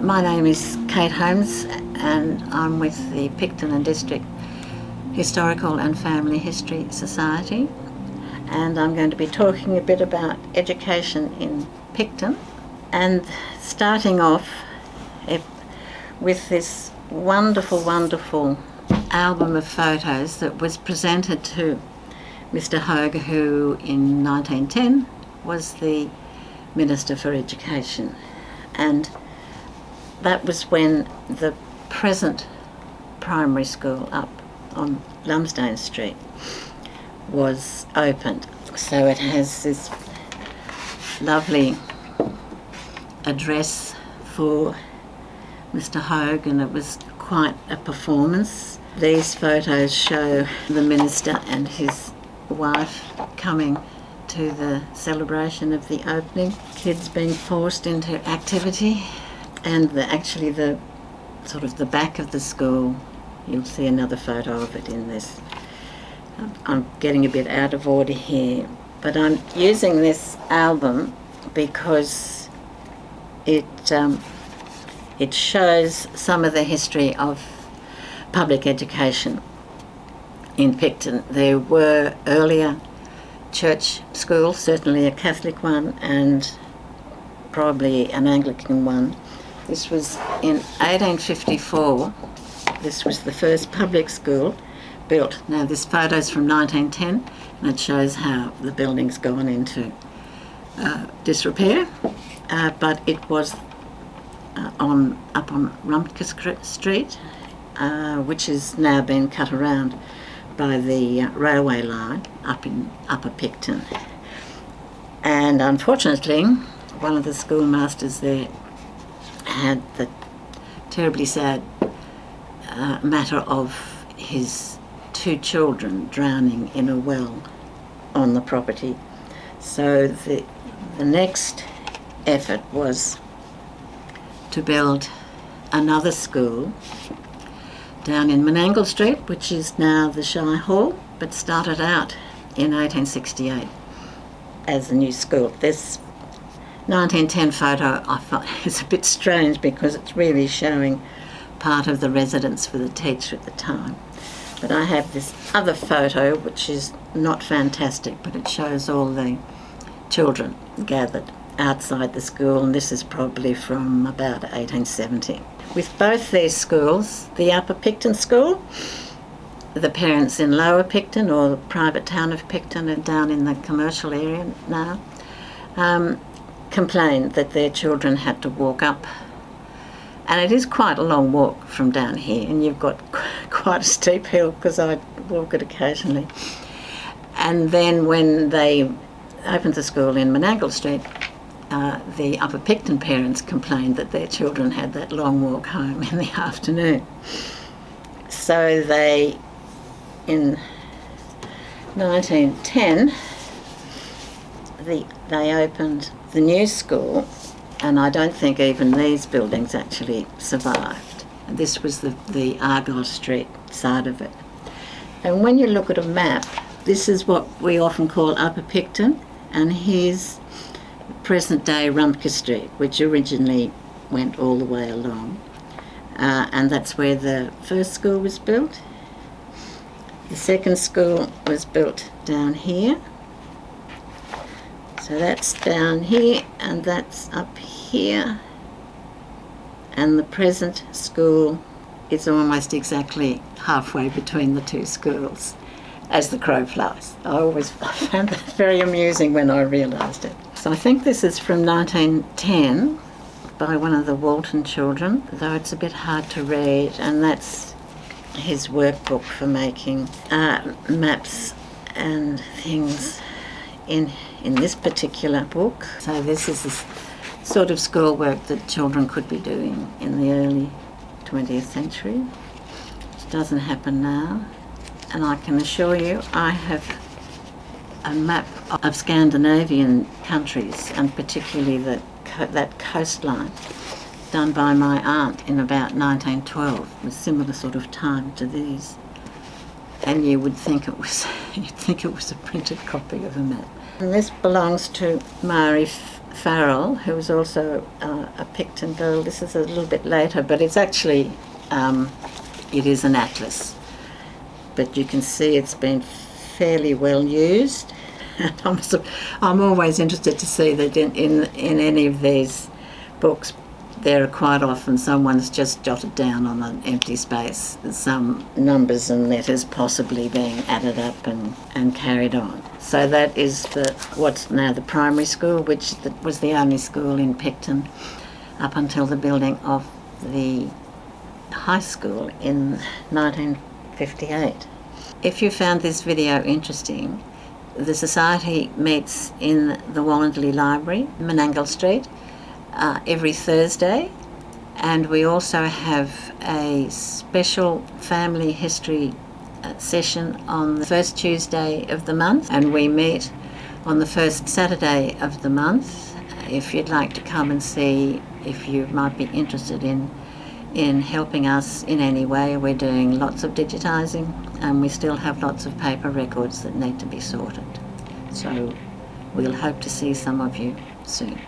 My name is Kate Holmes and I'm with the Picton and District Historical and Family History Society, and I'm going to be talking a bit about education in Picton, and starting off with this wonderful album of photos that was presented to Mr. Hogue, who in 1910 was the Minister for Education, and that was when the present primary school up on Lumsdane Street was opened. So it has this lovely address for Mr. Hogue, and it was quite a performance. These photos show the minister and his wife coming to the celebration of the opening, kids being forced into activity, and actually the back of the school. You'll see another photo of it in this. I'm getting a bit out of order here, but I'm using this album because it shows some of the history of public education in Picton. There were earlier church schools, certainly a Catholic one and probably an Anglican one. This was in 1854. This was the first public school built. Now this photo's from 1910, and it shows how the building's gone into disrepair, but it was up on Rumpke Street, which has now been cut around by the railway line up in Upper Picton. And unfortunately, one of the schoolmasters there had the terribly sad matter of his two children drowning in a well on the property. So the next effort was to build another school down in Menangle Street, which is now the Shire Hall, but started out in 1868 as a new school. This 1910 photo I thought is a bit strange because it's really showing part of the residence for the teacher at the time. But I have this other photo which is not fantastic, but it shows all the children gathered outside the school, and this is probably from about 1870. With both these schools, the Upper Picton School, the parents in Lower Picton, or the private town of Picton, and down in the commercial area now, complained that their children had to walk up. And it is quite a long walk from down here, and you've got quite a steep hill because I walk it occasionally. And then when they opened the school in Menangle Street, the Upper Picton parents complained that their children had that long walk home in the afternoon. So they, in 1910, they opened the new school, and I don't think even these buildings actually survived. This was the Argyle Street side of it. And when you look at a map, this is what we often call Upper Picton, and here's present-day Rumpke Street, which originally went all the way along. And that's where the first school was built. The second school was built down here. So that's down here, and that's up here. And the present school is almost exactly halfway between the two schools, as the crow flies. I always found that very amusing when I realised it. So I think this is from 1910 by one of the Walton children, though it's a bit hard to read, and that's his workbook for making maps and things in this particular book. So this is the sort of schoolwork that children could be doing in the early 20th century, which doesn't happen now. And I can assure you I have a map of Scandinavian countries, and particularly that coastline, done by my aunt in about 1912, a similar sort of time to these. And you'd think it was a printed copy of a map. And this belongs to Maori Farrell, who was also a Picton girl. This is a little bit later, but it's actually, it is an atlas. But you can see it's been fairly well used. I'm always interested to see that in any of these books, there are quite often someone's just jotted down on an empty space some numbers and letters possibly being added up and carried on. So that is what's now the primary school, which was the only school in Picton up until the building of the high school in 1958. If you found this video interesting, the Society meets in the Wallenderley Library, Menangle Street, every Thursday, and we also have a special family history session on the first Tuesday of the month, and we meet on the first Saturday of the month. If you'd like to come and see if you might be interested in helping us in any way, we're doing lots of digitising and we still have lots of paper records that need to be sorted. So we'll hope to see some of you soon.